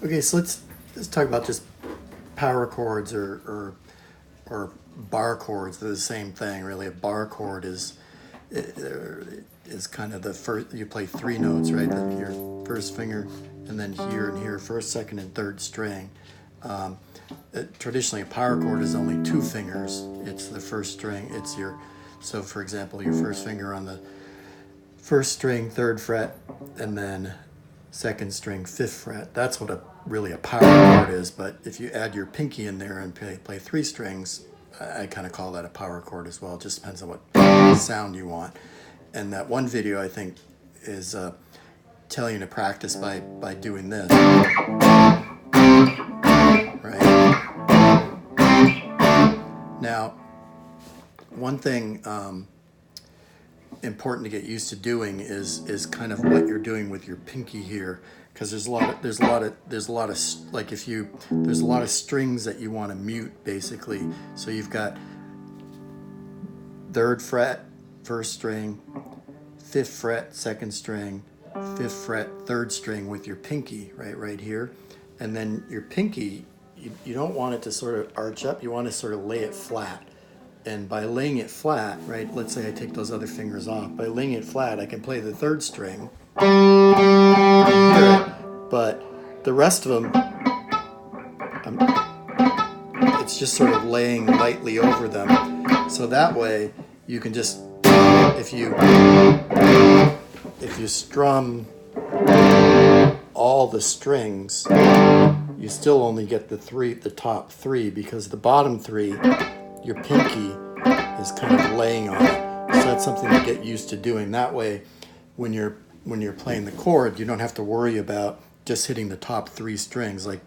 Okay, so let's talk about just power chords or bar chords. They're the same thing, really. A bar chord is kind of the first. You play three notes, right? Your first finger, and then here and here, first, second, and third string. Traditionally, a power chord is only two fingers. It's the first string. So for example, your first finger on the first string, third fret, and then second string, fifth fret. That's what really a power chord is. But if you add your pinky in there and play three strings, I kind of call that a power chord as well. It just depends on what sound you want. And that one video, I think, is telling you to practice by doing this. Right? Now, one thing important to get used to doing is kind of what you're doing with your pinky here, because there's a lot of strings that you want to mute, basically. So you've got third fret, first string, fifth fret, second string, fifth fret, third string with your pinky right here. And then your pinky, you don't want it to sort of arch up, you want to sort of lay it flat. And by laying it flat, right, let's say I take those other fingers off. By laying it flat, I can play the third string, but the rest of them, it's just sort of laying lightly over them. So that way, you can just, if you strum all the strings, you still only get the top three, because the bottom three, your pinky is kind of laying on it. So that's something to get used to doing. That way, when you're playing the chord, you don't have to worry about just hitting the top three strings. Like,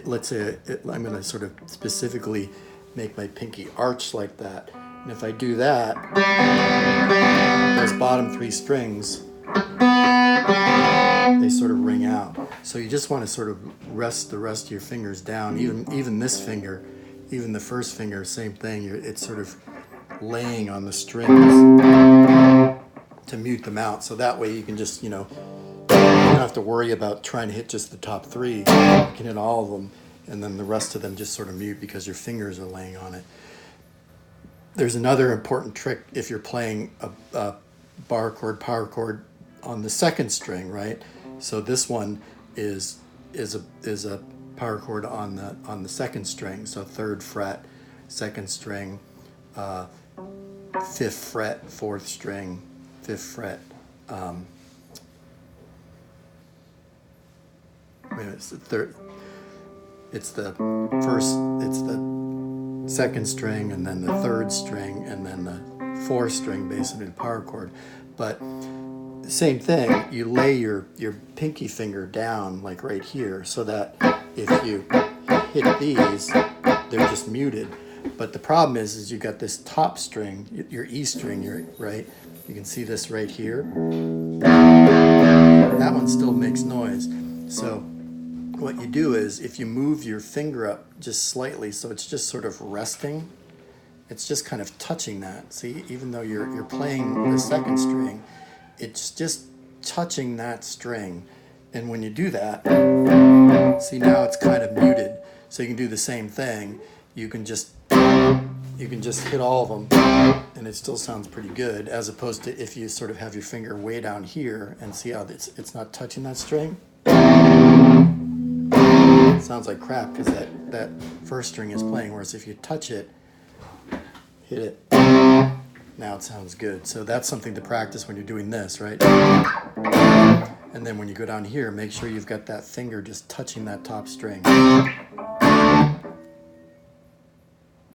let's say I'm going to sort of specifically make my pinky arch like that. And if I do that, those bottom three strings, they sort of ring out. So you just want to sort of rest the rest of your fingers down. Even this finger, even the first finger, same thing. It's sort of laying on the strings to mute them out. So that way you can just, you don't have to worry about trying to hit just the top three. You can hit all of them, and then the rest of them just sort of mute because your fingers are laying on it. There's another important trick if you're playing a bar chord, power chord on the second string, right? So this one is a power chord on the second string. So third fret, second string, fifth fret, fourth string, fifth fret. It's the third. It's the first. It's the second string, and then the third string, and then the fourth string, basically the power chord. But same thing. You lay your pinky finger down, like right here, so that if you hit these, they're just muted. But the problem is you got this top string, your E string, right? You can see this right here. That one still makes noise. So what you do is, if you move your finger up just slightly, so it's just sort of resting, it's just kind of touching that. See, even though you're playing the second string, it's just touching that string. And when you do that, see, now it's kind of muted. So you can do the same thing. You can just hit all of them, and it still sounds pretty good, as opposed to if you sort of have your finger way down here and see how it's not touching that string. It sounds like crap because that first string is playing, whereas if you touch it, hit it, now it sounds good. So that's something to practice when you're doing this, right? And then when you go down here, make sure you've got that finger just touching that top string.